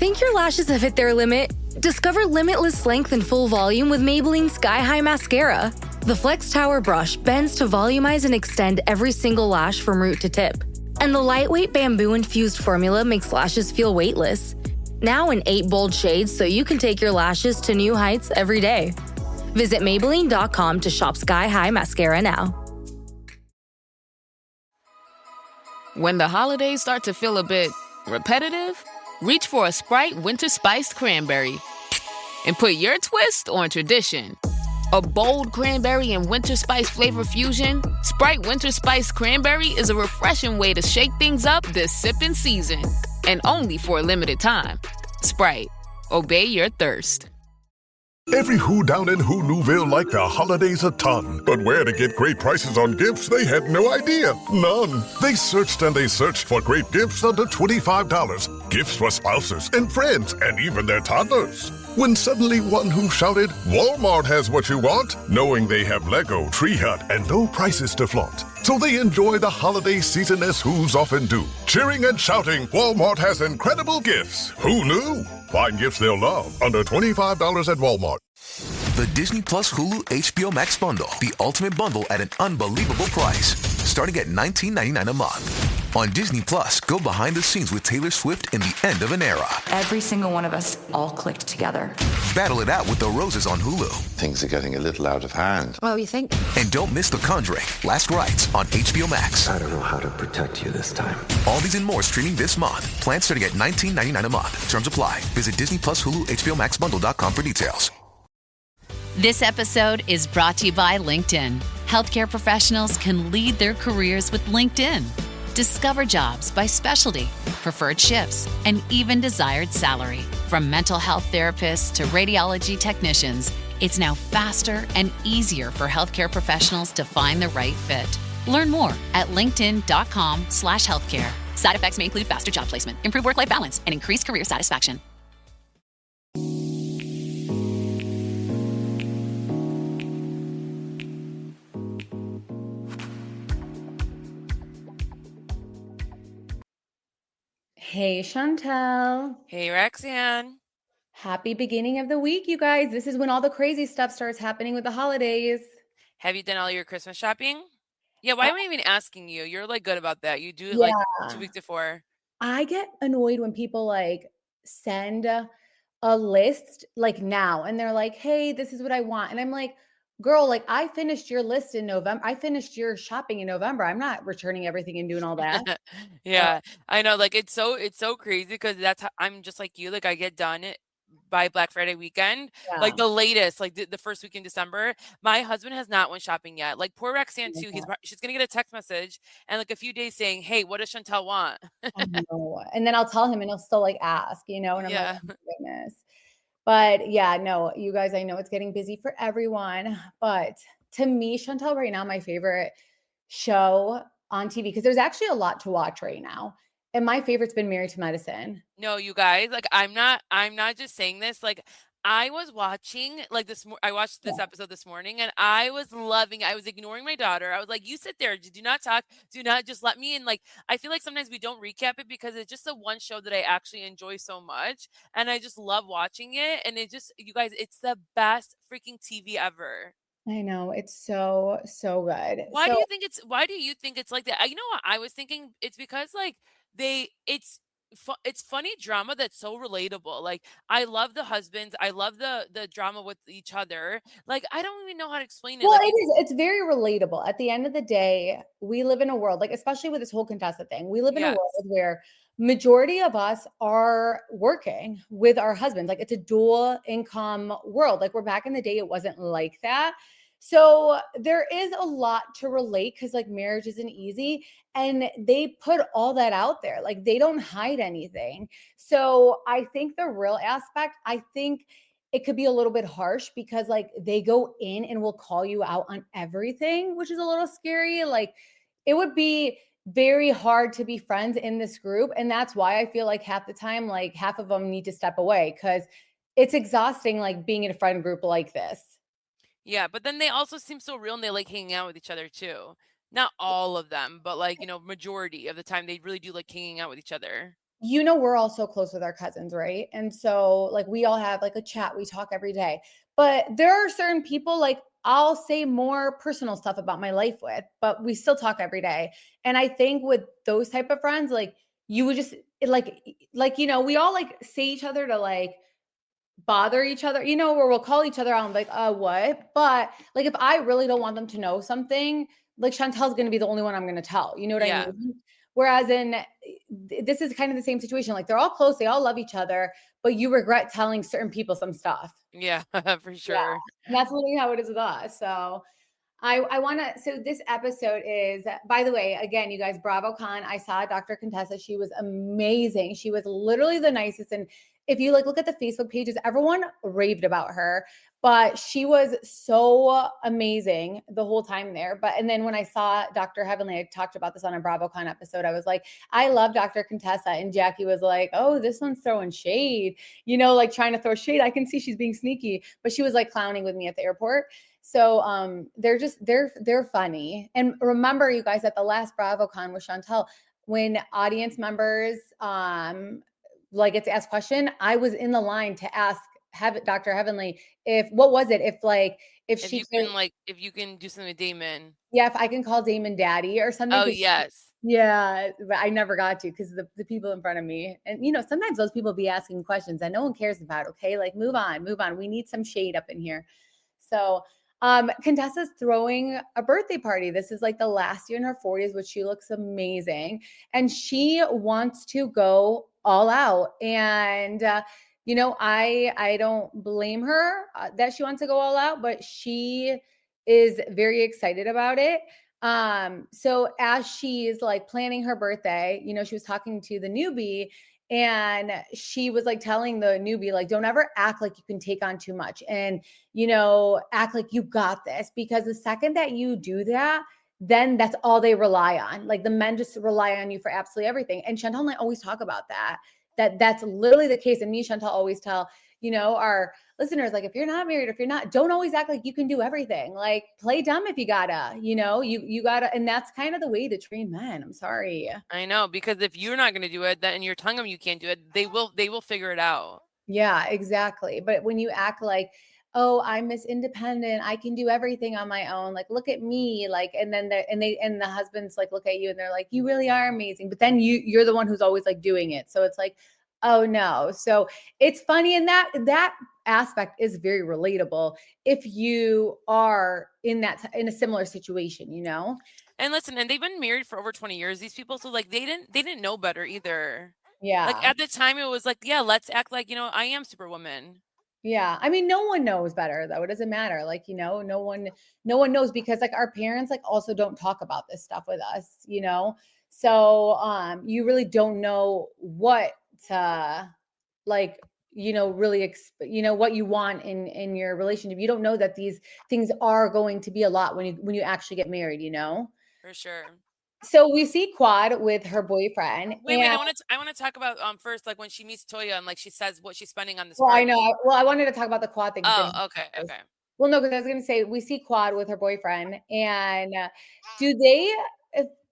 Think your lashes have hit their limit? Discover limitless length and full volume with Maybelline Sky High Mascara. The Flex Tower brush bends to volumize and extend every single lash from root to tip. And the lightweight bamboo-infused formula makes lashes feel weightless. Now in 8 bold shades so you can take your lashes to new heights every day. Visit Maybelline.com to shop Sky High Mascara now. When the holidays start to feel a bit repetitive, reach for a Sprite Winter Spiced Cranberry and put your twist on tradition. A bold cranberry and winter spice flavor fusion, Sprite Winter Spiced Cranberry is a refreshing way to shake things up this sipping season. And only for a limited time. Sprite. Obey your thirst. Every Who down in Who Newville liked the holidays a ton. But where to get great prices on gifts, they had no idea. None. They searched and they searched for great gifts under $25. Gifts for spouses and friends and even their toddlers. When suddenly one Who shouted, Walmart has what you want, knowing they have Lego, Tree Hut, and low prices to flaunt. So they enjoy the holiday season as Who's often do. Cheering and shouting, Walmart has incredible gifts. Who knew? Find gifts they'll love under $25 at Walmart. The Disney Plus Hulu HBO Max bundle. The ultimate bundle at an unbelievable price. Starting at $19.99 a month. On Disney Plus, go behind the scenes with Taylor Swift in The End of an Era. Every single one of us all clicked together. Battle it out with The Roses on Hulu. Things are getting a little out of hand. Well, you think? And don't miss The Conjuring, Last Rites on HBO Max. I don't know how to protect you this time. All these and more streaming this month. Plans starting at $19.99 a month. Terms apply. Visit Disney Plus Hulu HBO Max Bundle.com for details. This episode is brought to you by LinkedIn. Healthcare professionals can lead their careers with LinkedIn. Discover jobs by specialty, preferred shifts, and even desired salary. From mental health therapists to radiology technicians, it's now faster and easier for healthcare professionals to find the right fit. Learn more at linkedin.com/healthcare. Side effects may include faster job placement, improved work-life balance, and increased career satisfaction. Hey, Chantel. Hey, Roxanne. Happy beginning of the week, you guys. This is when all the crazy stuff starts happening with the holidays. Have you done all your Christmas shopping? Yeah, why am I even asking you? You're like good about that. You do it like 2 weeks before. I get annoyed when people like send a list like now and they're like, hey, this is what I want. And I'm like, girl, like I finished your list in November. I finished your shopping in November. I'm not returning everything and doing all that. Yeah, I know. Like it's so crazy because that's how I'm just like you. Like I get done it by Black Friday weekend, like the latest, like the first week in December. My husband has not went shopping yet. Like poor Roxanne too. She's gonna get a text message and like a few days saying, "Hey, what does Chantel want?" I know. And then I'll tell him and he'll still like ask, you know, and I'm Yeah. like, oh my goodness. But yeah, no, you guys, I know it's getting busy for everyone. But to me, Chantel, right now, my favorite show on TV, because there's actually a lot to watch right now. And my favorite's been Married to Medicine. No, you guys, like I'm not just saying this. Like I was watching like I watched this episode this morning and I was loving it. I was ignoring my daughter. I was like, you sit there, do not talk, do not just let me in. Like I feel like sometimes we don't recap it because it's just the one show that I actually enjoy so much. And I just love watching it. And it just, you guys, it's the best freaking TV ever. I know. It's so good. Why do you think it's like that? You know what I was thinking? It's because like it's funny drama that's so relatable. Like I love the husbands. I love the drama with each other. Like I don't even know how to explain it. Well, Like, it's very relatable. At the end of the day, we live in a world, like especially with this whole Contessa thing, we live in a Yes. world where majority of us are working with our husbands. Like it's a dual income world. Like we're back in the day, it wasn't like that. So there is a lot to relate because like marriage isn't easy and they put all that out there. Like they don't hide anything. So I think the real aspect, I think it could be a little bit harsh because like they go in and will call you out on everything, which is a little scary. Like it would be very hard to be friends in this group. And that's why I feel like half the time, like half of them need to step away because it's exhausting, like being in a friend group like this. yeah, but then they also seem so real and they like hanging out with each other too. Not all of them, but like, majority of the time they really do like hanging out with each other. we're all so close with our cousins, right? And so like we all have like a chat, we talk every day. But there are certain people like I'll say more personal stuff about my life with, but we still talk every day. And I think with those type of friends, like you would just we all like say each other to like bother each other, where we'll call each other out and be like, what? But like if I really don't want them to know something, like Chantel's gonna be the only one I'm gonna tell. You know what I Yeah. mean? Whereas this is kind of the same situation. Like they're all close, they all love each other, but you regret telling certain people some stuff. Yeah, for Yeah. sure. And that's literally how it is with us. So I want to. So this episode is, by the way, again, you guys, BravoCon. I saw Dr. Contessa. She was amazing. She was literally the nicest. And if you like look at the Facebook pages, everyone raved about her. But she was so amazing the whole time there. And then when I saw Dr. Heavenly, I talked about this on a BravoCon episode. I was like, I love Dr. Contessa. And Jackie was like, oh, this one's throwing shade, like trying to throw shade. I can see she's being sneaky, but she was like clowning with me at the airport. So they're funny. And remember, you guys, at the last BravoCon with Chantel, when audience members like get to ask question, I was in the line to ask Dr. Heavenly if If she you could, can if you can do something with Damon. yeah, if I can call Damon daddy or something. Oh, yes. Yeah, but I never got to because the people in front of me. And sometimes those people be asking questions that no one cares about. Okay, like move on. We need some shade up in here. So Contessa's throwing a birthday party. This is like the last year in her 40s, which she looks amazing. And she wants to go all out. And I don't blame her that she wants to go all out, but she is very excited about it. So as she's like planning her birthday, she was talking to the newbie and she was like telling the newbie, like, don't ever act like you can take on too much and, act like you got this, because the second that you do that, then that's all they rely on. Like the men just rely on you for absolutely everything. And Chantal and I always talk about that's literally the case. And me and Chantal always tell, our listeners, like, if you're not married, if you're not, don't always act like you can do everything. Like play dumb if you gotta, you gotta, and that's kind of the way to train men. I'm sorry. I know, because if you're not going to do it, then you're telling them you can't do it, they will figure it out. Yeah, exactly. But when you act like, oh, I'm Miss Independent, I can do everything on my own. Like, look at me. Like, and then the husbands like look at you and they're like, you really are amazing. But then you're the one who's always like doing it. So it's like, oh no. So it's funny. And that aspect is very relatable if you are in a similar situation, And listen, and they've been married for over 20 years, these people. So like they didn't know better either. Yeah. Like at the time it was like, yeah, let's act like, I am Superwoman. Yeah. I mean, no one knows better though. It doesn't matter. Like, no one knows, because like our parents like also don't talk about this stuff with us, So you really don't know what to like, really what you want in your relationship. You don't know that these things are going to be a lot when you actually get married, For sure. So we see Quad with her boyfriend. Wait, And I want to talk about first, like when she meets Toya and like she says what she's spending on this well, I party. know. Well, I wanted to talk about the Quad thing. Oh, okay. Well, no, because I was going to say we see Quad with her boyfriend, and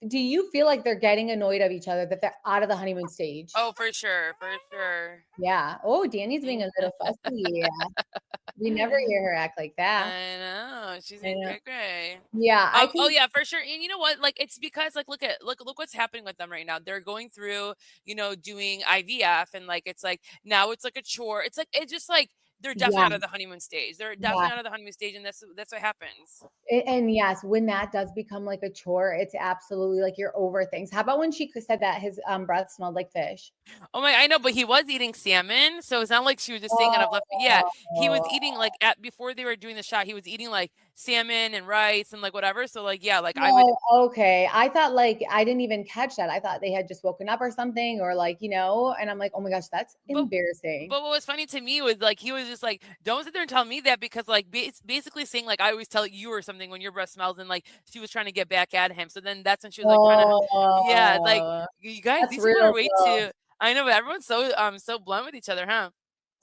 do you feel like they're getting annoyed of each other, that they're out of the honeymoon stage? Oh, for sure, for sure. Yeah. Oh, Danny's being a little fussy. We never hear her act like that. I know. She's in great. Yeah. Oh yeah, for sure. And you know what? Like it's because like look what's happening with them right now. They're going through, doing IVF, and like it's like now it's like a chore. It's just like they're definitely out of the honeymoon stage. They're definitely out of the honeymoon stage, and that's what happens. And yes, when that does become like a chore, it's absolutely like you're over things. How about when she said that his breath smelled like fish? Oh my, I know, but he was eating salmon, so it's not like she was just saying out of left. Yeah, he was eating like before they were doing the shot, he was eating like salmon and rice and like whatever. So like yeah, like I would. Okay, I thought like I didn't even catch that. I thought they had just woken up or something, or like and I'm like, oh my gosh, that's embarrassing. But what was funny to me was like he was just like, don't sit there and tell me that, because like basically saying like I always tell you or something when your breath smells, and like she was trying to get back at him. So then that's when she was like trying to, yeah, like you guys, these people are way too. I know, but everyone's so blunt with each other, huh?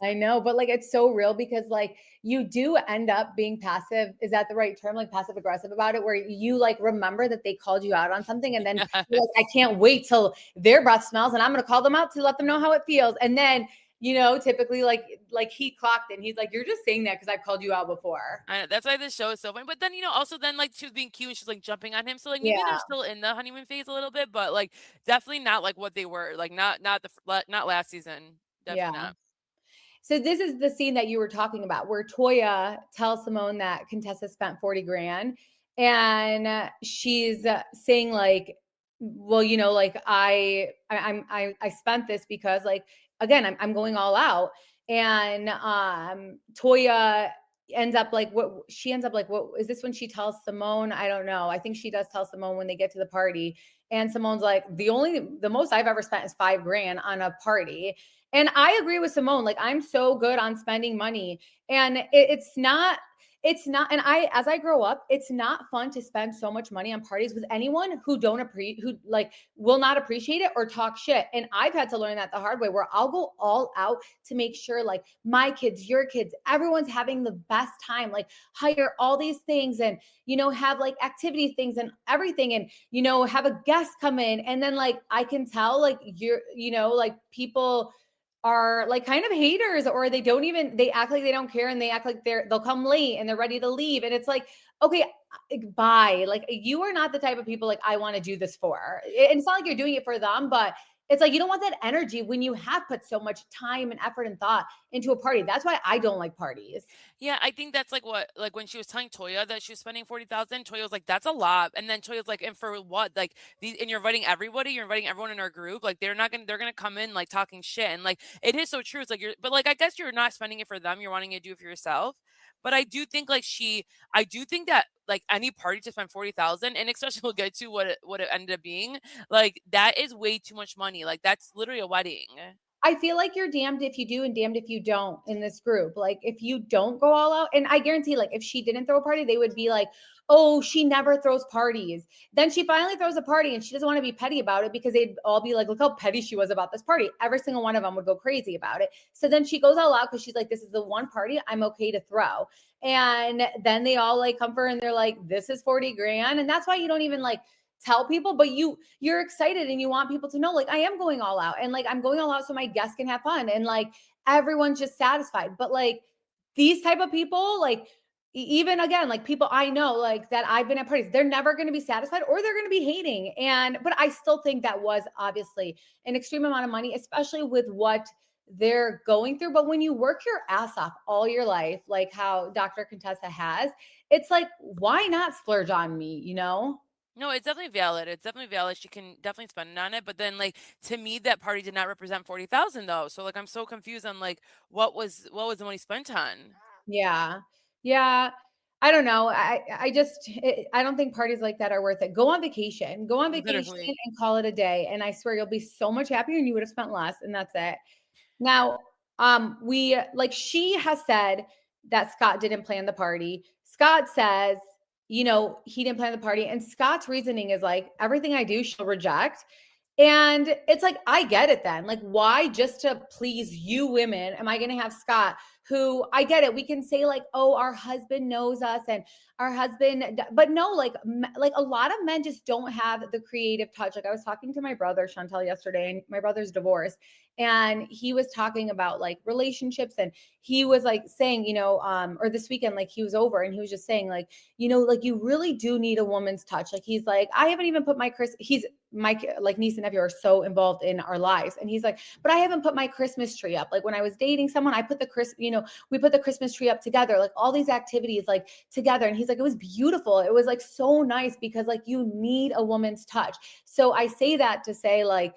I know, but like it's so real because like you do end up being passive. Is that the right term? Like passive aggressive about it, where you like remember that they called you out on something, and then you're like, I Yes. can't wait till their breath smells, and I'm gonna call them out to let them know how it feels. And then typically like he clocked it, and he's like, you're just saying that because I've called you out before. I know, that's why this show is so funny. But then, also then like she was being cute and she's like jumping on him. So like maybe they're Yeah, still in the honeymoon phase a little bit, but like definitely not like what they were. Like not last season. Definitely yeah. not. So this is the scene that you were talking about where Toya tells Simone that Contessa spent 40 grand, and she's saying like, well, like I spent this because like, again, I'm going all out. And Toya ends up like, what is this when she tells Simone? I don't know. I think she does tell Simone when they get to the party. And Simone's like, the most I've ever spent is 5 grand on a party. And I agree with Simone. Like, I'm so good on spending money. And and as I grow up, it's not fun to spend so much money on parties with anyone who will not appreciate it or talk shit. And I've had to learn that the hard way, where I'll go all out to make sure like my kids, your kids, everyone's having the best time, like hire all these things and, have like activity things and everything. And, have a guest come in. And then like, I can tell like like people are like kind of haters, or they act like they don't care, and they act like they'll come late and they're ready to leave, and it's like, okay, bye. Like, you are not the type of people like I want to do this for. It's not like you're doing it for them, but it's like you don't want that energy when you have put so much time and effort and thought into a party. That's why I don't like parties. Yeah, I think that's like what like when she was telling Toya that she was spending 40,000, Toya was like, "That's a lot." And then Toya's like, "And for what? Like these and you're inviting everybody, you're inviting everyone in our group. Like they're gonna come in like talking shit." And like it is so true. It's like but like I guess you're not spending it for them, you're wanting to do it for yourself. But I do think that like any party to spend 40,000, and especially we'll get to what it ended up being, like that is way too much money. Like that's literally a wedding. I feel like you're damned if you do and damned if you don't in this group. Like, if you don't go all out, and I guarantee, like, if she didn't throw a party, they would be like, oh, she never throws parties. Then she finally throws a party and she doesn't want to be petty about it, because they'd all be like, look how petty she was about this party. Every single one of them would go crazy about it. So then she goes all out because she's like, this is the one party I'm okay to throw. And then they all like come for her and they're like, this is 40 grand. And that's why you don't even like tell people, but you're excited and you want people to know, like, I am going all out, and like I'm going all out so my guests can have fun, and like everyone's just satisfied. But like these type of people, like even again, like people I know, like that I've been at parties, they're never going to be satisfied, or they're going to be hating. And but I still think that was obviously an extreme amount of money, especially with what they're going through. But when you work your ass off all your life, like how Dr. Contessa has, it's like, why not splurge on me? No, it's definitely valid. It's definitely valid. She can definitely spend it on it. But then like to me that party did not represent 40,000 though. So like I'm so confused on like what was the money spent on? Yeah. Yeah. I don't know. I don't think parties like that are worth it. Go on vacation. Go on vacation Literally. and call it a day. And I swear you'll be so much happier and you would have spent less, and that's it. Now, we like she has said that Scott didn't plan the party. Scott says, he didn't plan the party. And Scott's reasoning is like, everything I do, she'll reject. And it's like, I get it then. Like, why just to please you women am I going to have Scott, who I get it. We can say like, oh, our husband knows us and our husband, but no, like a lot of men just don't have the creative touch. Like, I was talking to my brother, Chantel, yesterday, and my brother's divorced. And he was talking about like relationships, and he was like saying, or this weekend, like he was over and he was just saying, like, like you really do need a woman's touch. Like, he's like, I haven't even put he's my like niece and nephew are so involved in our lives. And he's like, but I haven't put my Christmas tree up. Like when I was dating someone, I put we put the Christmas tree up together, like all these activities like together. And he's like, it was beautiful. It was like so nice, because like you need a woman's touch. So I say that to say like,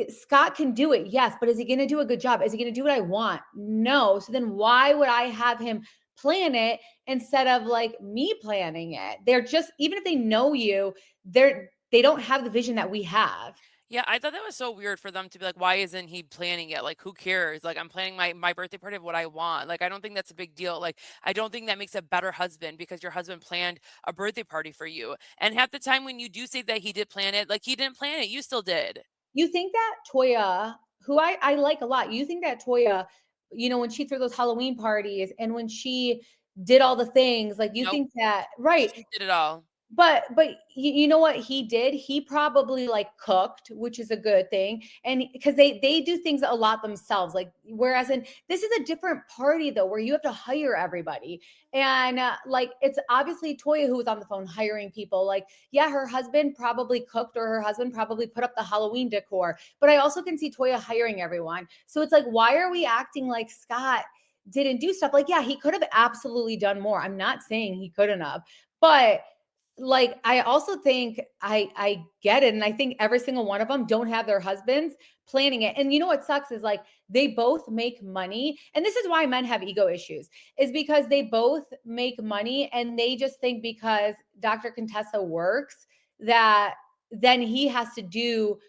Scott can do it, yes, but is he going to do a good job? Is he going to do what I want? No. So then why would I have him plan it instead of like me planning it? They're just, even if they know you, they don't have the vision that we have. Yeah, I thought that was so weird for them to be like, why isn't he planning it? Like, who cares? Like, I'm planning my birthday party of what I want. Like, I don't think that's a big deal. Like, I don't think that makes a better husband because your husband planned a birthday party for you. And half the time when you do say that he did plan it, like he didn't plan it, you still did. You think that Toya, who I like a lot, you think that Toya when she threw those Halloween parties and when she did all the things, like, you think that, right. She did it all. But you know what he did? He probably like cooked, which is a good thing. And because they do things a lot themselves, like, whereas this is a different party though, where you have to hire everybody. And like, it's obviously Toya who was on the phone hiring people. Like, yeah, her husband probably cooked, or her husband probably put up the Halloween decor. But I also can see Toya hiring everyone. So it's like, why are we acting like Scott didn't do stuff? Like, yeah, he could have absolutely done more. I'm not saying he couldn't have, but like, I also think I get it. And I think every single one of them don't have their husbands planning it. And you know what sucks is, like, they both make money. And this is why men have ego issues, is because they both make money and they just think because Dr. Contessa works that then he has to do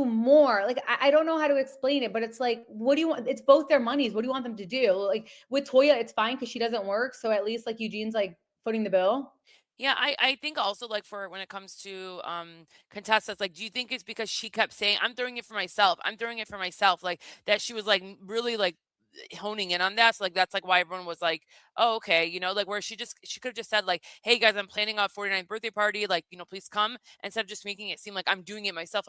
more. Like, I don't know how to explain it, but it's like, what do you want? It's both their monies. What do you want them to do? Like, with Toya, it's fine because she doesn't work. So at least, like, Eugene's like footing the bill. Yeah, I think also, like, for when it comes to Contessa, it's like, do you think it's because she kept saying, I'm throwing it for myself, I'm throwing it for myself, like, that she was like really like honing in on that? So like, that's like why everyone was like, oh, okay, like, where she could have just said like, hey guys, I'm planning a 49th birthday party, like, please come, instead of just making it seem like I'm doing it myself.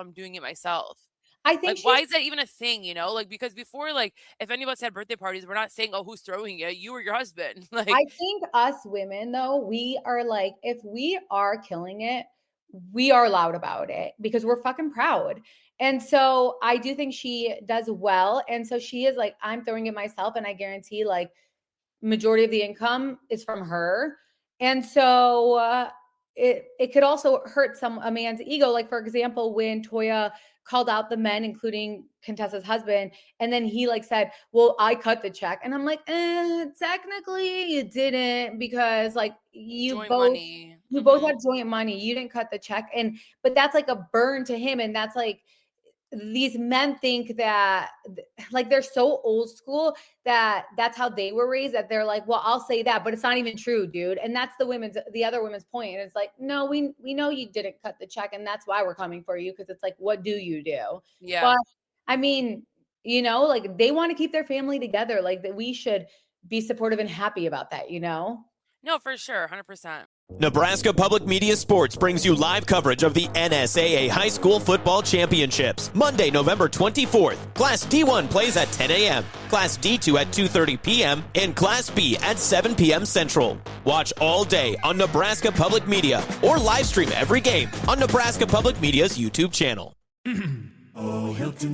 I think Like, why is that even a thing? Like, because before, like, if any of us had birthday parties, we're not saying, oh, who's throwing it, you or your husband. Like, I think us women, though, we are like, if we are killing it, we are loud about it because we're fucking proud. And so I do think she does well. And so she is like, I'm throwing it myself. And I guarantee, like, majority of the income is from her. And so it could also hurt a man's ego. Like, for example, when Toya called out the men, including Contessa's husband, and then he like said, well, I cut the check. And I'm like, technically you didn't, because like you both have joint money. You didn't cut the check. But that's like a burn to him. And that's like, these men think that, like, they're so old school that that's how they were raised, that they're like, well, I'll say that, but it's not even true, dude. And that's the other women's point. And it's like, no, we know you didn't cut the check, and that's why we're coming for you, because it's like, what do you do? Yeah. But I mean, like, they want to keep their family together. Like, that we should be supportive and happy about that, No, for sure, 100%. Nebraska Public Media Sports brings you live coverage of the NSAA High School Football Championships. Monday, November 24th. Class D1 plays at 10 a.m., Class D2 at 2:30 p.m., and Class B at 7 p.m. Central. Watch all day on Nebraska Public Media or live stream every game on Nebraska Public Media's YouTube channel. Oh, Hilton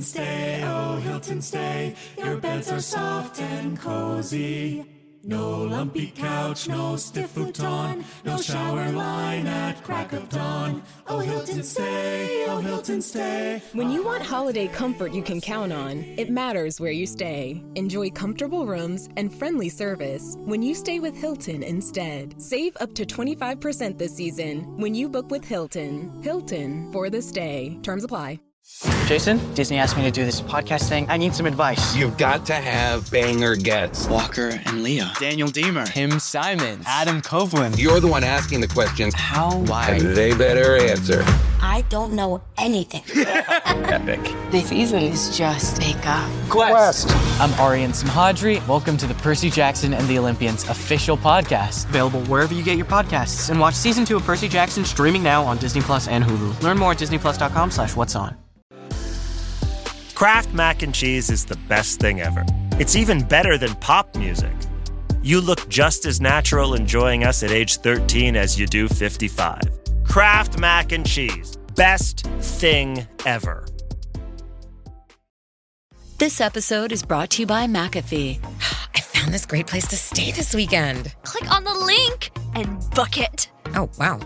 stay, your beds are soft and cozy. No lumpy couch, no stiff futon, no shower line at crack of dawn. Oh, Hilton stay, oh, Hilton stay. When you want holiday comfort you can count on, it matters where you stay. Enjoy comfortable rooms and friendly service when you stay with Hilton instead. Save up to 25% this season when you book with Hilton. Hilton for the stay. Terms apply. Jason, Disney asked me to do this podcast thing. I need some advice. You've got to have banger guests. Walker and Leah. Daniel Deemer. Tim Simon. Adam Coughlin. You're the one asking the questions. How? Why? And they better answer. I don't know anything. Epic. This season is just bigger. Quest. I'm Arian Samhadri. Welcome to the Percy Jackson and the Olympians official podcast. Available wherever you get your podcasts. And watch season 2 of Percy Jackson streaming now on Disney Plus and Hulu. Learn more at disneyplus.com/what's on. Kraft Mac and Cheese is the best thing ever. It's even better than pop music. You look just as natural enjoying us at age 13 as you do 55. Kraft Mac and Cheese. Best thing ever. This episode is brought to you by McAfee. I found this great place to stay this weekend. Click on the link and book it. Oh, wow.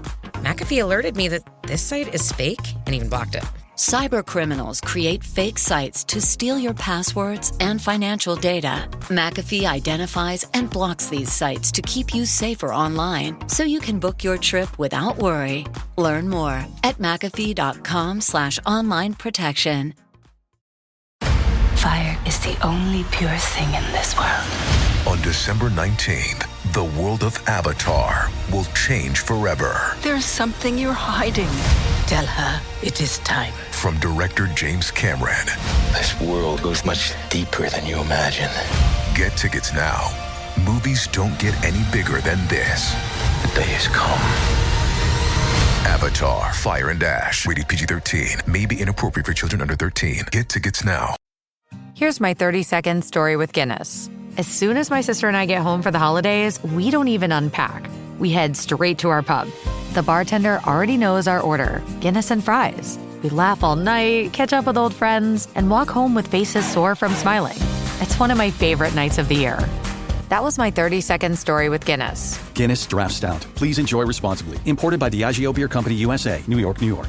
McAfee alerted me that this site is fake and even blocked it. Cyber criminals create fake sites to steal your passwords and financial data. McAfee identifies and blocks these sites to keep you safer online, so you can book your trip without worry. Learn more at McAfee.com/online protection. Fire is the only pure thing in this world. On December 19th, the world of Avatar will change forever. There's something you're hiding. Tell her it is time. from director James Cameron. This world goes much deeper than you imagine. Get tickets now. Movies don't get any bigger than this. The day has come. Avatar, Fire and Ash. Rated PG-13. May be inappropriate for children under 13. Get tickets now. Here's my 30-second story with Guinness. As soon as my sister and I get home for the holidays, we don't even unpack. We head straight to our pub. The bartender already knows our order, Guinness and fries. We laugh all night, catch up with old friends, and walk home with faces sore from smiling. It's one of my favorite nights of the year. That was my 30-second story with Guinness. Guinness Draft Stout. Please enjoy responsibly. Imported by Diageo Beer Company, USA, New York, New York.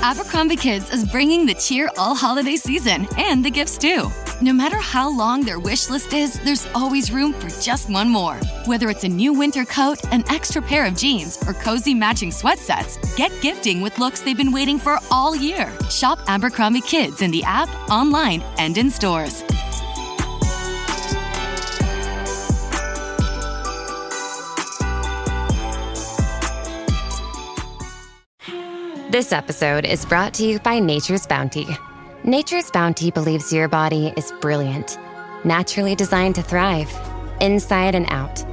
Abercrombie Kids is bringing the cheer all holiday season and the gifts too. No matter how long their wish list is, there's always room for just one more. Whether it's a new winter coat, an extra pair of jeans, or cozy matching sweat sets, get gifting with looks they've been waiting for all year. Shop Abercrombie Kids in the app, online, and in stores. This episode is brought to you by Nature's Bounty. Nature's Bounty believes your body is brilliant, naturally designed to thrive, inside and out.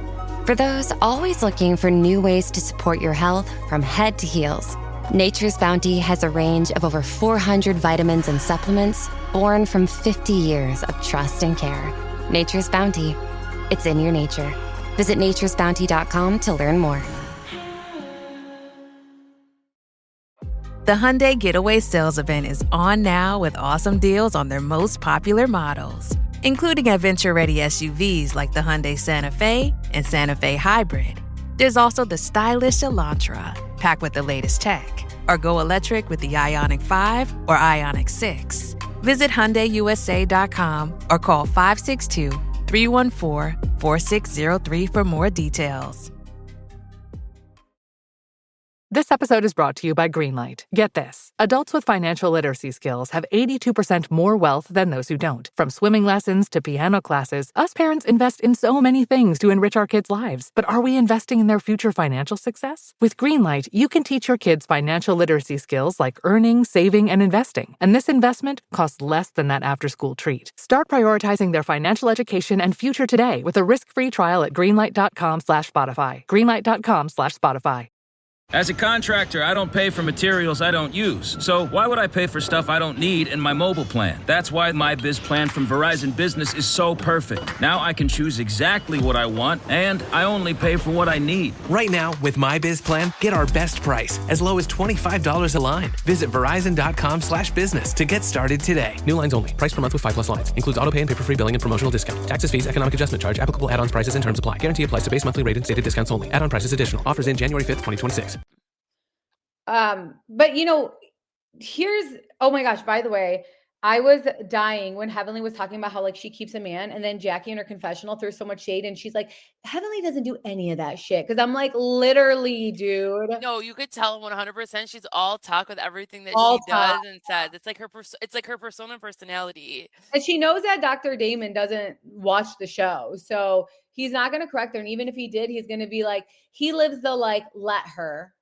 For those always looking for new ways to support your health from head to heels, Nature's Bounty has a range of over 400 vitamins and supplements born from 50 years of trust and care. Nature's Bounty. It's in your nature. Visit naturesbounty.com to learn more. The Hyundai Getaway Sales Event is on now with awesome deals on their most popular models, including adventure-ready SUVs like the Hyundai Santa Fe and Santa Fe Hybrid. There's also the stylish Elantra, packed with the latest tech, or go electric with the Ioniq 5 or Ioniq 6. Visit HyundaiUSA.com or call 562-314-4603 for more details. This episode is brought to you by Greenlight. Get this. Adults with financial literacy skills have 82% more wealth than those who don't. From swimming lessons to piano classes, us parents invest in so many things to enrich our kids' lives. But are we investing in their future financial success? With Greenlight, you can teach your kids financial literacy skills like earning, saving, and investing. And this investment costs less than that after-school treat. Start prioritizing their financial education and future today with a risk-free trial at greenlight.com/Spotify. Greenlight.com/Spotify. As a contractor, I don't pay for materials I don't use. So why would I pay for stuff I don't need in my mobile plan? That's why my Biz plan from Verizon Business is so perfect. Now I can choose exactly what I want, and I only pay for what I need. Right now, with my Biz plan, get our best price, as low as $25 a line. Visit Verizon.com/business to get started today. New lines only. Price per month with 5+ lines. Includes autopay and paper-free billing and promotional discount. Taxes, fees, economic adjustment charge. Applicable add-ons, prices, and terms apply. Guarantee applies to base monthly rate and stated discounts only. Add-on prices additional. Offers in January 5th, 2026. But oh my gosh, by the way, I was dying when Heavenly was talking about how like she keeps a man, and then Jackie in her confessional threw so much shade, and she's like, Heavenly doesn't do any of that shit. Cause I'm like, literally, dude. No, you could tell 100%. She's all talk with everything that All she does talk. and says. It's like her persona and personality. And she knows that Dr. Damon doesn't watch the show. So he's not going to correct her. And even if he did, he's going to be like, he lives the like, let her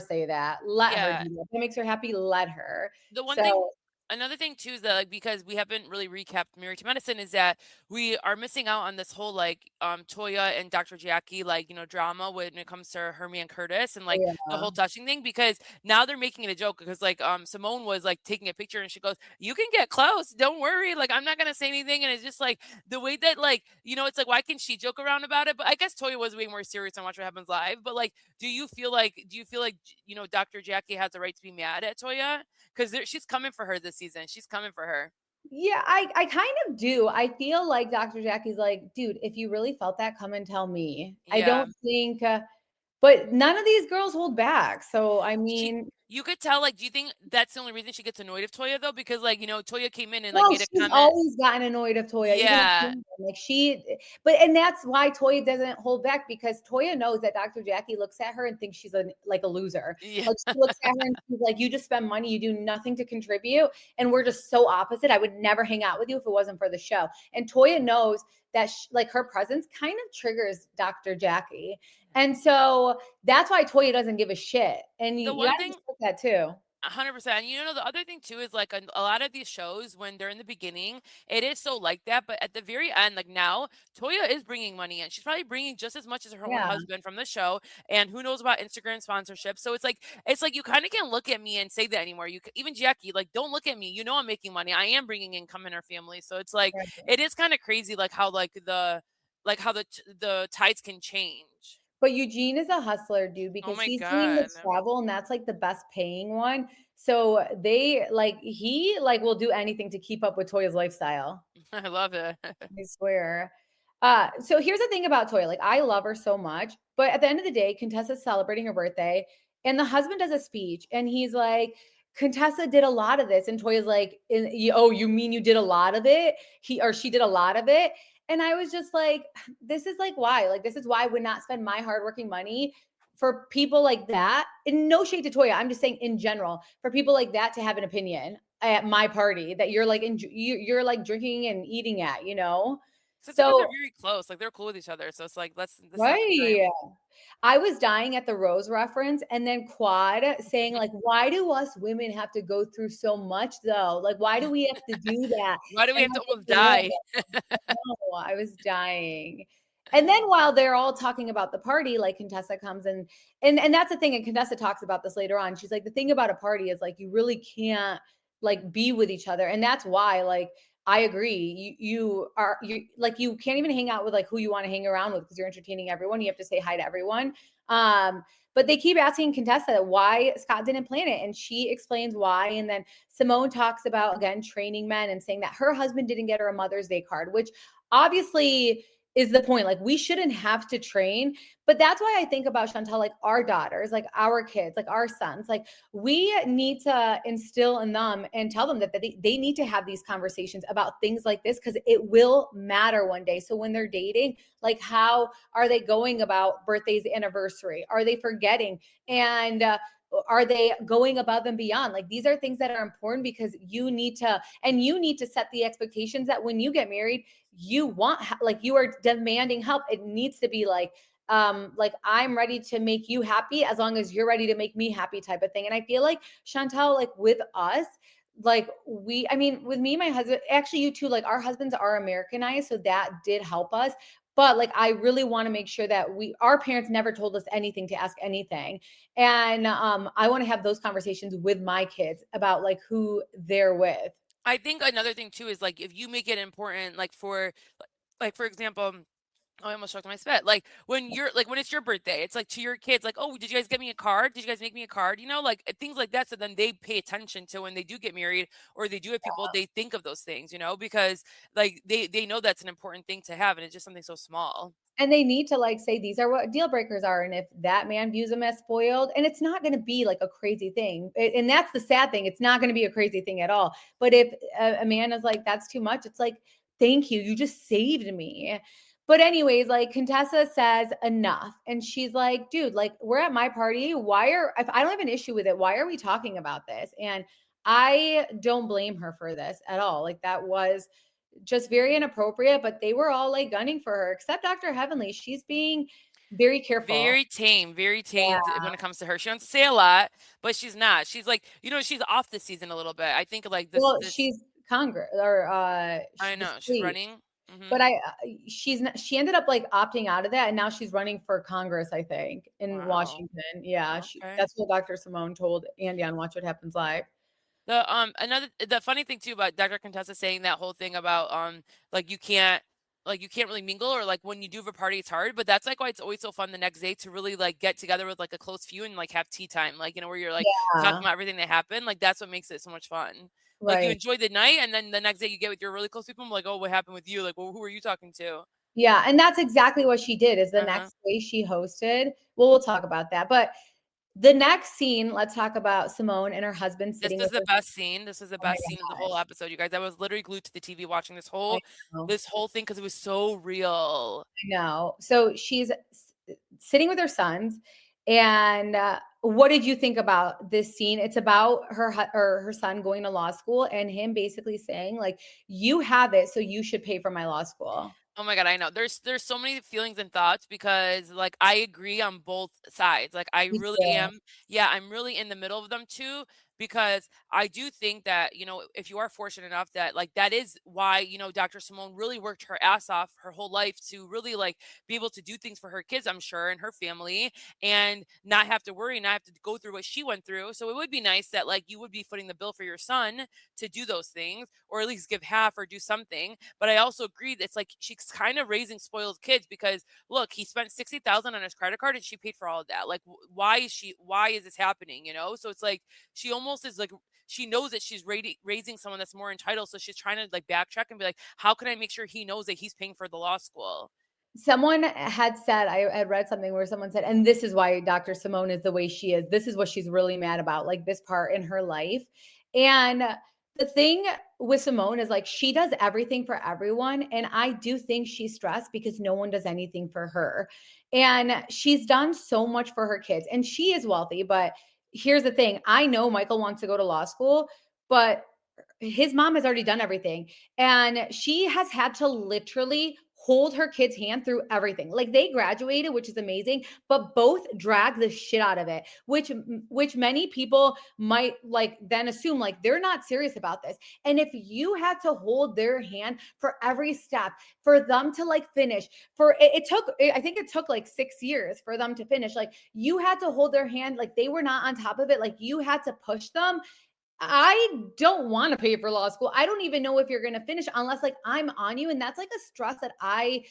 say that. Let her do that. If it makes her happy, let her. The one thing, another thing too is that like, because we haven't really recapped Married to Medicine, is that we are missing out on this whole like Toya and Dr. Jackie drama when it comes to Hermie and Curtis and like the whole touching thing, because now they're making it a joke because like Simone was like taking a picture and she goes, you can get close, don't worry, like I'm not gonna say anything. And it's just like the way that like it's like, why can she joke around about it? But I guess Toya was way more serious on Watch What Happens Live. But like, do you feel like Dr. Jackie has the right to be mad at Toya? Because she's coming for her this season. She's coming for her. Yeah, I kind of do. I feel like Dr. Jackie's like, dude, if you really felt that, come and tell me. Yeah. I don't think, but none of these girls hold back. So, I mean, You could tell, like, do you think that's the only reason she gets annoyed of Toya though? Because like, Toya came in and like No, made a she's comment. always gotten annoyed of Toya, even Yeah. like and that's why Toya doesn't hold back, because Toya knows that Dr. Jackie looks at her and thinks she's like a loser. Yeah. Like she looks at her and she's like, you just spend money, you do nothing to contribute, and we're just so opposite. I would never hang out with you if it wasn't for the show. And Toya knows that like her presence kind of triggers Dr. Jackie. And so that's why Toya doesn't give a shit. And you one gotta thing respect that too. 100%. The other thing too is like a lot of these shows when they're in the beginning, it is so like that. But at the very end, like now, Toya is bringing money in. She's probably bringing just as much as her own Yeah. husband from the show. And who knows about Instagram sponsorship? So it's like you kind of can't look at me and say that anymore. Even Jackie, like, don't look at me. I'm making money. I am bringing income in our family. So it's like it is kind of crazy, like how the tides can change. But Eugene is a hustler, dude, Oh because my he's doing the God. travel, and that's like the best paying one. So he will do anything to keep up with Toya's lifestyle. I love it. I swear. So here's the thing about Toya. Like, I love her so much, but at the end of the day, Contessa's celebrating her birthday, and the husband does a speech, and he's like, Contessa did a lot of this, and Toya's like, oh, you mean you did a lot of it? She did a lot of it. And I was just like, this is like why? Like, this is why I would not spend my hardworking money for people like that. And no shade to Toya. I'm just saying in general, for people like that to have an opinion at my party that you're like you're like drinking and eating at, So because they're So very close, like they're cool with each other. So it's like this is not the right. time. I was dying at the Rose reference, and then Quad saying like, why do us women have to go through so much though? Like, why do we have to do that? Why do we And have to I'm almost like, die? no, I was dying. And then while they're all talking about the party, like Contessa comes and that's the thing. And Contessa talks about this later on. She's like, the thing about a party is like you really can't like be with each other. And that's why, like, I agree. You can't even hang out with like who you want to hang around with because you're entertaining everyone. You have to say hi to everyone. But they keep asking Contessa why Scott didn't plan it, and she explains why. And then Simone talks about again training men and saying that her husband didn't get her a Mother's Day card, which obviously is the point. Like, we shouldn't have to train, but that's why I think about Chantal, like our daughters, like our kids, like our sons, like we need to instill in them and tell them that they need to have these conversations about things like this because it will matter one day. So when they're dating, like, how are they going about birthdays, anniversary? Are they forgetting? And are they going above and beyond? Like, these are things that are important because you need to set the expectations that when you get married, you want, like, you are demanding help. It needs to be like I'm ready to make you happy as long as you're ready to make me happy type of thing. And I feel like Chantal, like with us, like I mean, with me, my husband, actually you too, like our husbands are Americanized. So that did help us. But like, I really want to make sure that our parents never told us anything to ask anything. And I want to have those conversations with my kids about like who they're with. I think another thing too is like if you make it important, like for example, I almost choked on my spit. Like when it's your birthday, it's like to your kids, like, oh, did you guys get me a card? Did you guys make me a card? Like things like that. So then they pay attention to when they do get married or they do have people, they think of those things, because like they know that's an important thing to have. And it's just something so small. And they need to like say these are what deal breakers are. And if that man views them as spoiled, and it's not going to be like a crazy thing. And that's the sad thing. It's not going to be a crazy thing at all. But if a man is like, that's too much, it's like, thank you. You just saved me. But anyways, like Contessa says enough. And she's like, dude, like we're at my party. If I don't have an issue with it, why are we talking about this? And I don't blame her for this at all. Like that was just very inappropriate, but they were all like gunning for her, except Dr. Heavenly. She's being very careful. Very tame when it comes to her. She wants to say a lot, but she's not. She's like, she's off this season a little bit. I think like this. Well, she's Congress or I know she's running. But she ended up like opting out of that, and now she's running for Congress, I think, in Washington. Yeah, Okay. that's what Dr. Simone told Andy on Watch What Happens Live. The funny thing too about Dr. Contessa saying that whole thing about like you can't really mingle, or like when you do have a party it's hard, but that's like why it's always so fun the next day to really like get together with like a close few and like have tea time, like where you're like talking about everything that happened. Like that's what makes it so much fun. Like you enjoy the night, and then the next day you get with your really close people. I'm like, oh, what happened with you? Like, well, who are you talking to? Yeah, and that's exactly what she did. Is the next day she hosted. Well, we'll talk about that, but The next scene, let's talk about Simone and her husband This sitting is with the her. best scene. This is the Oh my best scene of the whole gosh. episode, you guys. I was literally glued to the TV watching this I whole know. this whole thing because it was so real. I know. So she's sitting with her sons, and what did you think about this scene? It's about her son going to law school and him basically saying like, "You have it, so you should pay for my law school." Oh my god, I know. There's so many feelings and thoughts because like I agree on both sides. Like I Me really too. am. Yeah, I'm really in the middle of them too because I do think that, if you are fortunate enough that like that is why, Dr. Simone really worked her ass off her whole life to really like be able to do things for her kids, I'm sure, and her family and not have to worry, not have to go through what she went through. So it would be nice that like you would be footing the bill for your son to do those things or at least give half or do something. But I also agree that it's like she's kind of raising spoiled kids because look, he spent 60,000 on his credit card and she paid for all of that. Like why is this happening, So it's like she almost is like she knows that she's raising someone that's more entitled, so she's trying to like backtrack and be like, how can I make sure he knows that he's paying for the law school? Someone had said, I had read something where someone said, and this is why Dr. Simone is the way she is. This is what she's really mad about, like this part in her life. And the thing with Simone is like she does everything for everyone. And I do think she's stressed because no one does anything for her. And she's done so much for her kids. And she is wealthy. But here's the thing, I know Michael wants to go to law school, but his mom has already done everything. And she has had to literally hold her kid's hand through everything. Like they graduated, which is amazing, but both drag the shit out of it, which many people might like then assume like they're not serious about this. And if you had to hold their hand for every step, for them to like finish, I think it took like 6 years for them to finish. Like you had to hold their hand, like they were not on top of it, like you had to push them. I don't want to pay for law school. I don't even know if you're going to finish unless like I'm on you. And that's like a stress that I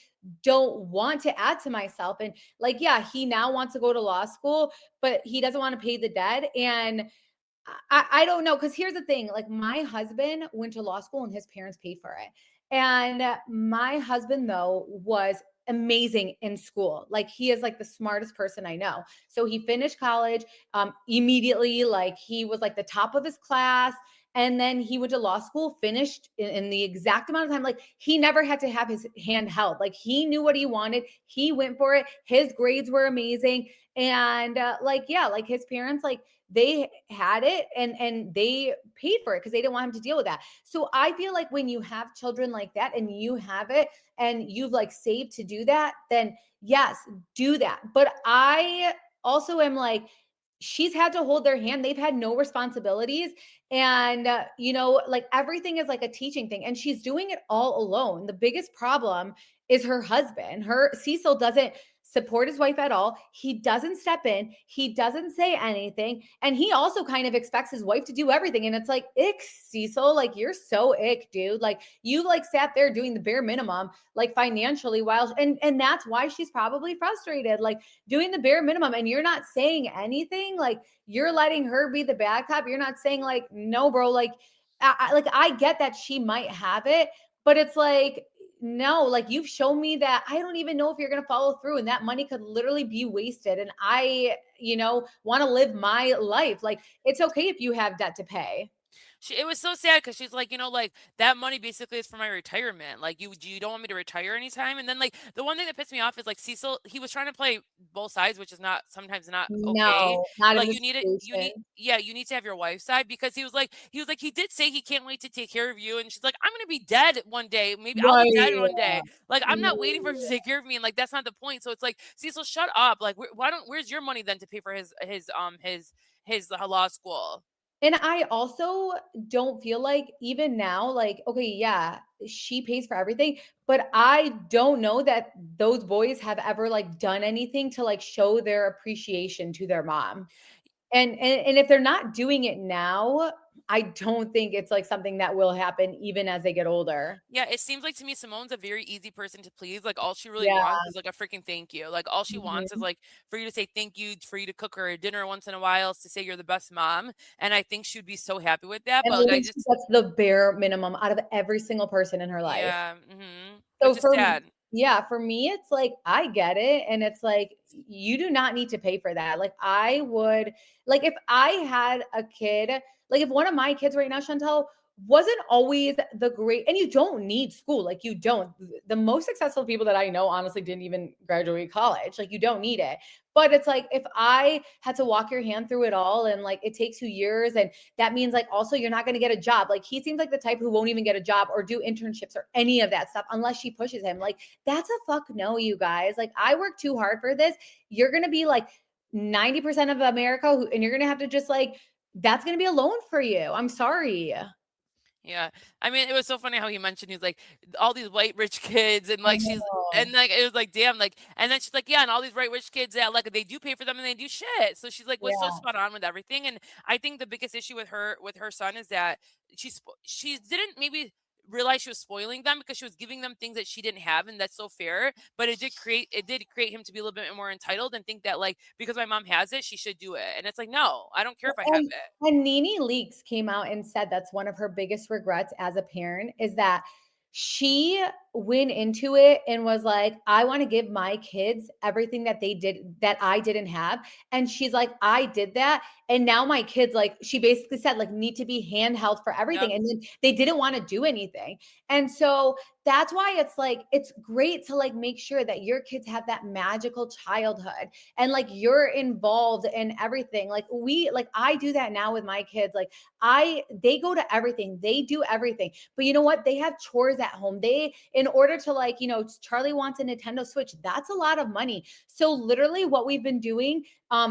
don't want to add to myself. And like, yeah, he now wants to go to law school, but he doesn't want to pay the debt. And I don't know. Cause here's the thing, like my husband went to law school and his parents paid for it. And my husband though was amazing in school. Like he is like the smartest person I know. So he finished college immediately. Like he was like the top of his class. And then he went to law school, finished in the exact amount of time. Like he never had to have his hand held. Like he knew what he wanted. He went for it. His grades were amazing. And like, yeah, like his parents, like they had it and they paid for it because they didn't want him to deal with that. So I feel like when you have children like that and you have it and you've like saved to do that, then yes, do that. But I also am like, she's had to hold their hand. They've had no responsibilities. And, like everything is like a teaching thing. And she's doing it all alone. The biggest problem is her husband. Cecil doesn't support his wife at all. He doesn't step in. He doesn't say anything. And he also kind of expects his wife to do everything. And it's like, ick, Cecil, like you're so ick, dude. Like you like sat there doing the bare minimum, like financially and that's why she's probably frustrated, like doing the bare minimum. And you're not saying anything. Like you're letting her be the bad cop. You're not saying like, no, bro, like, I get that she might have it, but it's like, no, like you've shown me that I don't even know if you're going to follow through and that money could literally be wasted. And I, want to live my life. Like it's okay if you have debt to pay. It was so sad because she's like, like that money basically is for my retirement. Like you don't want me to retire anytime. And then like the one thing that pissed me off is like Cecil, he was trying to play both sides, which is not sometimes not okay. No, not in Like this situation. you need to have your wife's side because he did say he can't wait to take care of you. And she's like, I'm gonna be dead one day. Maybe I'll be dead Right. one day. Like I'm not waiting for him to Right. take care of me. And like that's not the point. So it's like, Cecil, shut up. Like where's your money then to pay for his law school? And I also don't feel like even now, like, okay, yeah, she pays for everything, but I don't know that those boys have ever like done anything to like show their appreciation to their mom. And if they're not doing it now, I don't think it's like something that will happen even as they get older. Yeah, it seems like to me Simone's a very easy person to please. Like all she really Yeah. wants is like a freaking thank you. Like all she wants is Mhm. like for you to say thank you, for you to cook her a dinner once in a while, to say you're the best mom. And I think she'd be so happy with that. And But I like I think she just gets the bare minimum out of every single person in her life. yeah, mm-hmm. So Which is for sad. Yeah, for me, it's like, I get it. And it's like, you do not need to pay for that. Like, I would, like, if I had a kid, like, if one of my kids right now, Chantel, wasn't always the great, and you don't need school. Like, you don't. The most successful people that I know honestly didn't even graduate college. Like, you don't need it. But it's like, if I had to walk your hand through it all and like it takes you years, and that means like also you're not going to get a job. Like, he seems like the type who won't even get a job or do internships or any of that stuff unless she pushes him. Like, that's a fuck no, you guys. Like, I work too hard for this. You're going to be like 90% of America and you're going to have to just like, that's going to be a loan for you. I'm sorry. Yeah. I mean, it was so funny how he mentioned he's like all these white rich kids and I like she's know. and like it was like damn like and then she's like yeah and all these white rich kids that like they do pay for them and they do shit. So she's like was so Yeah. spot on with everything. And I think the biggest issue with her son is that she didn't maybe realize she was spoiling them because she was giving them things that she didn't have, and that's so fair. But it did create him to be a little bit more entitled and think that like because my mom has it she should do it, and it's like no, I don't care if I have And, it. and Nene Leakes came out and said that's one of her biggest regrets as a parent is that she went into it and was like, I want to give my kids everything that they did that I didn't have. And she's like, I did that. And now my kids, like, she basically said, like, need to be handheld for everything. Yep. And then they didn't want to do anything. And so that's why it's like, it's great to like make sure that your kids have that magical childhood and like you're involved in everything. Like I do that now with my kids. Like they go to everything, they do everything. But you know what? They have chores at home. In order to like, Charlie wants a Nintendo Switch. That's a lot of money. So literally what we've been doing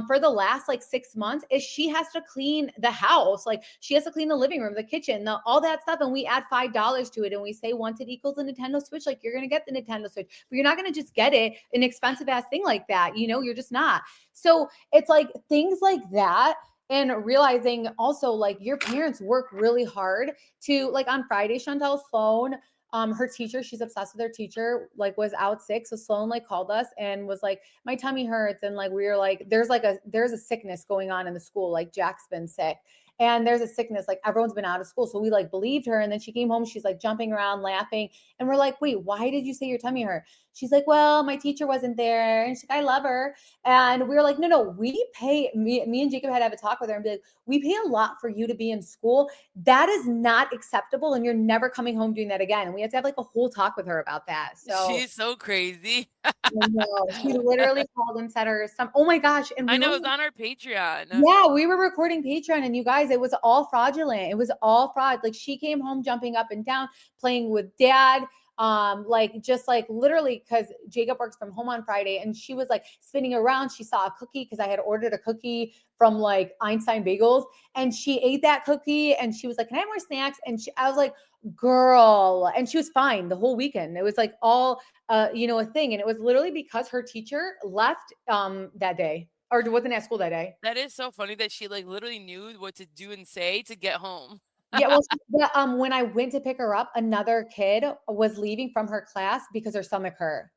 for the last like 6 months is she has to clean the house. Like she has to clean the living room, the kitchen, all that stuff. And we add $5 to it. And we say, once it equals a Nintendo Switch, like you're going to get the Nintendo Switch, but you're not going to just get it, an expensive ass thing like that. You're just not. So it's like things like that. And realizing also like your parents work really hard to like on Friday, Chantel's phone, her teacher, she's obsessed with her teacher, like was out sick. So Sloan like called us and was like, my tummy hurts. And like, we were like, there's a sickness going on in the school. Like Jack's been sick and there's a sickness, like everyone's been out of school. So we like believed her. And then she came home, she's like jumping around, laughing. And we're like, wait, why did you say your tummy hurt? She's like, well, my teacher wasn't there. And she's like, I love her. And we were like, no, we pay, me and Jacob had to have a talk with her and be like, we pay a lot for you to be in school. That is not acceptable. And you're never coming home doing that again. And we had to have like a whole talk with her about that. So She's so crazy. I know. She literally called and said oh my gosh. And I know it was on our Patreon. Yeah, we were recording Patreon and you guys, it was all fraudulent. It was all fraud. Like she came home jumping up and down, playing with dad. Like just like literally because Jacob works from home on Friday and she was like spinning around. She saw a cookie because I had ordered a cookie from like Einstein Bagels and she ate that cookie and she was like, can I have more snacks? And I was like, girl. And she was fine the whole weekend. It was like all, a thing. And it was literally because her teacher left that day or wasn't at school that day. That is so funny that she like literally knew what to do and say to get home. Yeah, well, when I went to pick her up, another kid was leaving from her class because her stomach hurt.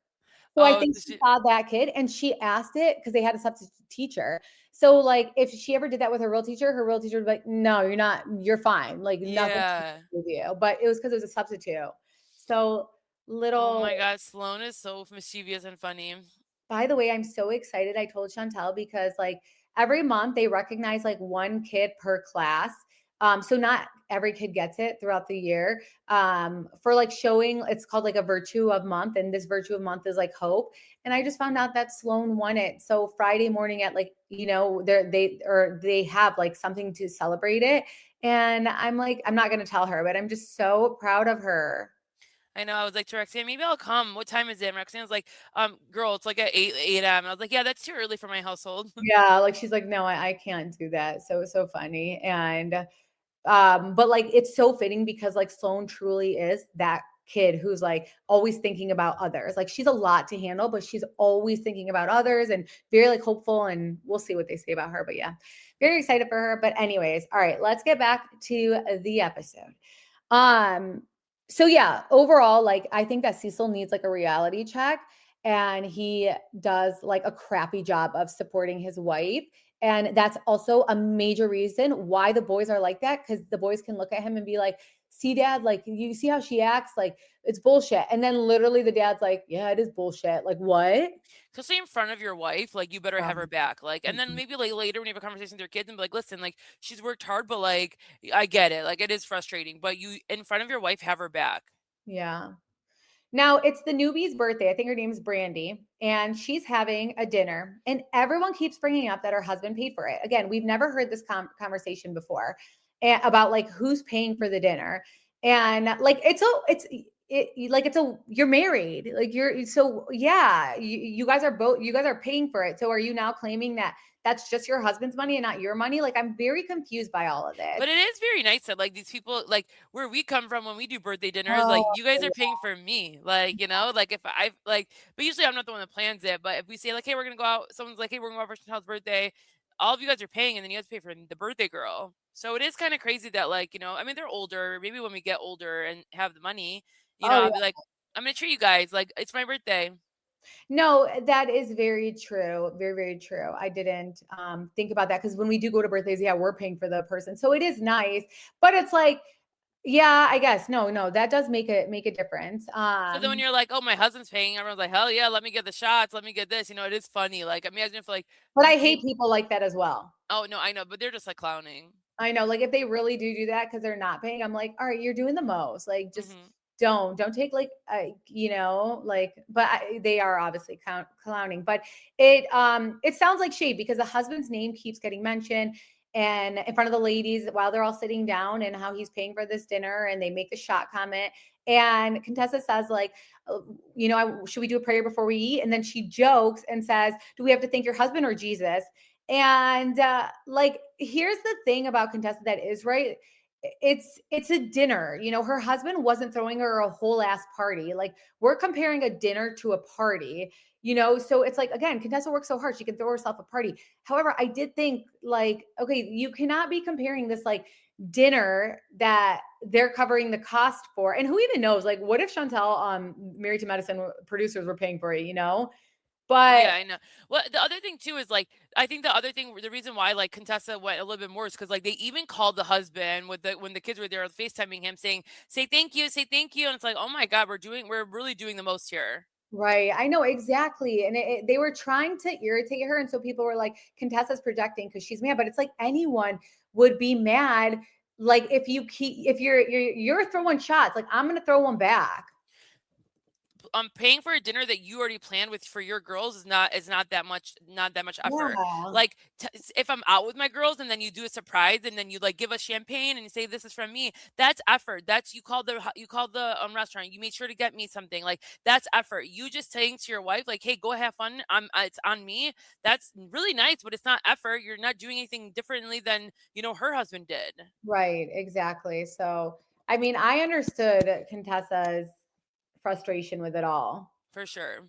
So I Oh, think she saw that kid and she asked it because they had a substitute teacher. So like if she ever did that with her real teacher would be like, no, you're not, you're fine. Like nothing with you. But it was because it was a substitute. So Oh my God, Sloan is so mischievous and funny. By the way, I'm so excited. I told Chantel because like every month they recognize like one kid per class. So not every kid gets it throughout the year. For like showing, it's called like a virtue of month, and this virtue of month is like hope. And I just found out that Sloan won it. So Friday morning at like, they have like something to celebrate it. And I'm like, I'm not gonna tell her, but I'm just so proud of her. I know. I was like to Roxanne, maybe I'll come. What time is it? And Roxanne was like, girl, it's like at 8 a.m. I was like, yeah, that's too early for my household. Yeah, like she's like, no, I can't do that. So it's so funny. And but like it's so fitting because like Sloan truly is that kid who's like always thinking about others. Like she's a lot to handle, but she's always thinking about others and very like hopeful. And we'll see what they say about her. But yeah, very excited for her. But anyways, all right, let's get back to the episode. So yeah, overall, like I think that Cecil needs like a reality check and he does like a crappy job of supporting his wife. And that's also a major reason why the boys are like that. Cause the boys can look at him and be like, see dad, like, you see how she acts? Like, it's bullshit. And then literally the dad's like, yeah, it is bullshit. Like, what? Especially in front of your wife, like, you better have her back. Like, and then Mhm. maybe like later when you have a conversation with your kids and be like, listen, like, she's worked hard, but like, I get it. Like, it is frustrating, but you in front of your wife, have her back. Yeah. Now it's the newbie's birthday. I think her name's Brandy, and she's having a dinner. And everyone keeps bringing up that her husband paid for it. Again, we've never heard this conversation before about like who's paying for the dinner. And like you're married, like so yeah, you guys are paying for it. So are you now claiming that that's just your husband's money and not your money? Like, I'm very confused by all of this. But it is very nice that like these people, like where we come from when we do birthday dinners, Oh, like you guys are paying for me. Like, like if I like, but usually I'm not the one that plans it. But if we say like, hey, we're gonna go out, someone's like, hey, we're gonna go out for Chantel's birthday, all of you guys are paying, and then you have to pay for the birthday girl. So it is kind of crazy that like, I mean, they're older. Maybe when we get older and have the money, Oh I'll yeah. be like, I'm gonna treat you guys like it's my birthday. No, that is very true. Very, very true. I didn't think about that because when we do go to birthdays, yeah, we're paying for the person. So it is nice, but it's like, yeah, I guess. No, that does make a difference. So then when you're like, oh, my husband's paying, everyone's like, hell yeah, let me get the shots, let me get this. It is funny. Like, imagine if like But you I hate came. people like that as well. Oh no, I know, but they're just like clowning. I know, like if they really do that because they're not paying, I'm like, all right, you're doing the most. Like, just Mhm. don't take like, like, but they are obviously clowning. But it sounds like shade because the husband's name keeps getting mentioned and in front of the ladies while they're all sitting down and how he's paying for this dinner and they make the shot comment. And Contessa says like, should we do a prayer before we eat? And then she jokes and says, do we have to thank your husband or Jesus? And like, here's the thing about Contessa that is right. It's a dinner. Her husband wasn't throwing her a whole ass party. Like, we're comparing a dinner to a party. So it's like, again, Contessa works so hard she can throw herself a party. However, I did think like, okay, you cannot be comparing this like dinner that they're covering the cost for. And who even knows? Like, what if Chantel, Married to Medicine producers were paying for it? But Yeah, I know. Well, the other thing too is like I think the reason why like Contessa went a little bit more is because like they even called the husband with the when the kids were there FaceTiming him saying, say thank you, and it's like, oh my God, we're really doing the most here. right. I know exactly. And they were trying to irritate her. And so people were like, Contessa's projecting because she's mad. But it's like anyone would be mad. Like if you're throwing shots, like I'm gonna throw one back. Paying for a dinner that you already planned with for your girls is not that much effort. Yeah. Like if I'm out with my girls and then you do a surprise and then you like give us champagne and you say this is from me, that's effort. That's you called the restaurant. You made sure to get me something. Like that's effort. You just saying to your wife like, hey, go have fun. It's on me. That's really nice, but it's not effort. You're not doing anything differently than her husband did. Right. Exactly. So I mean, I understood Contessa's frustration with it all. For sure.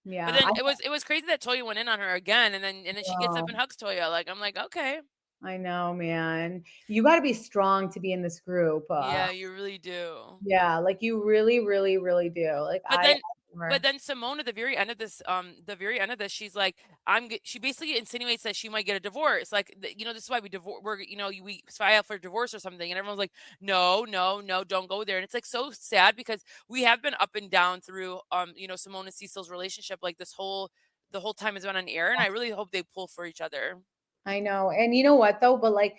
But Yeah. then it was crazy that Toya went in on her again, and then she gets up Wow. and hugs Toya. Like I'm like, okay, I know, man. You got to be strong to be in this group. yeah, you really do. Yeah, like you really, really, really do. Like But I then, but then Simone at the very end of this, she's like, she basically insinuates that she might get a divorce. Like, this is why we divorce. We file for divorce or something, and everyone's like, no, no, no, don't go there. And it's like so sad because we have been up and down through, Simone and Cecil's relationship. Like the whole time has been on air, and I really hope they pull for each other. I know. And you know what though? But like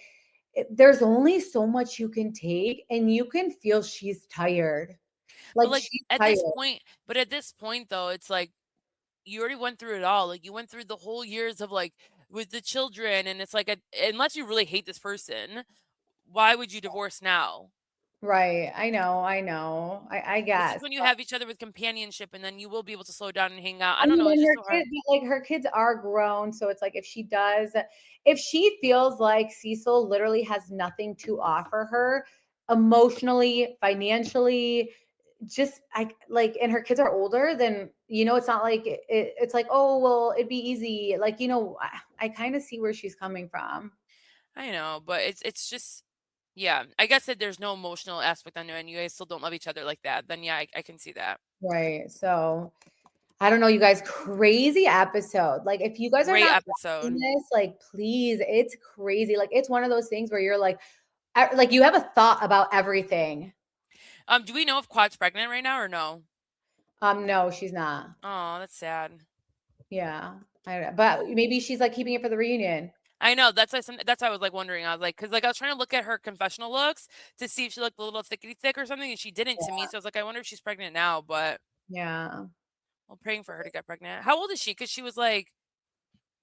there's only so much you can take and you can feel she's tired. But Like like she's at tired. this point though, it's like you already went through it all. Like you went through the whole years of like with the children, and it's like unless you really hate this person, why would you divorce now? Right. I know. I know. I This is guess. when you have each other with companionship, and then you will be able to slow down and hang out. I I don't mean, know. It's and just her so kids, hard. like her kids are grown, so it's like if she feels like Cecil literally has nothing to offer her emotionally, financially, just and her kids are older, then it's not like it's like, oh well, it'd be easy. Like I kind of see where she's coming from. I know, but it's just yeah. I guess that there's no emotional aspect on it, and you guys still don't love each other like that. Then yeah, I can see that. Right. So I don't know, you guys, crazy episode. Like, if you guys are Great not watching episode. this, like, please, it's crazy. Like, it's one of those things where you're like, like you have a thought about everything. Do we know if Quad's pregnant right now or no? No, she's not. Oh, that's sad. Yeah. But maybe she's like keeping it for the reunion. I know. That's why I was like wondering. I was like, because like I was trying to look at her confessional looks to see if she looked a little thickety thick or something, and she didn't to me. So I was like, I wonder if she's pregnant now. But yeah, well, praying for her to get pregnant. How old is she? Because she was like,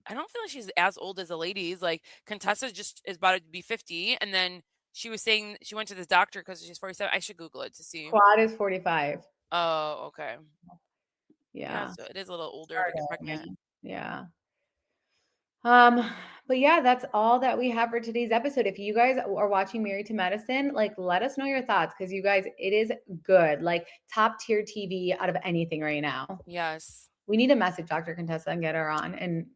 I don't feel like she's as old as the ladies. Like Contessa just is about to be 50, and then she was saying she went to this doctor because she's 47. I should Google it to see. Quad is 45. Oh, okay. Yeah. So it is a little older to get pregnant. Yeah. But yeah, that's all that we have for today's episode. If you guys are watching Married to Medicine, like let us know your thoughts because you guys, it is good, like top tier TV out of anything right now. Yes. We need to message Dr. Contessa and get her on, and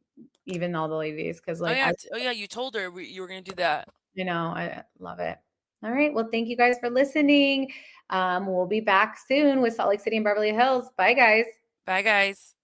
even all the ladies, because like oh yeah, you told her you were gonna do that. You know, I love it. All right. Well, thank you guys for listening. We'll be back soon with Salt Lake City and Beverly Hills. Bye, guys. Bye, guys.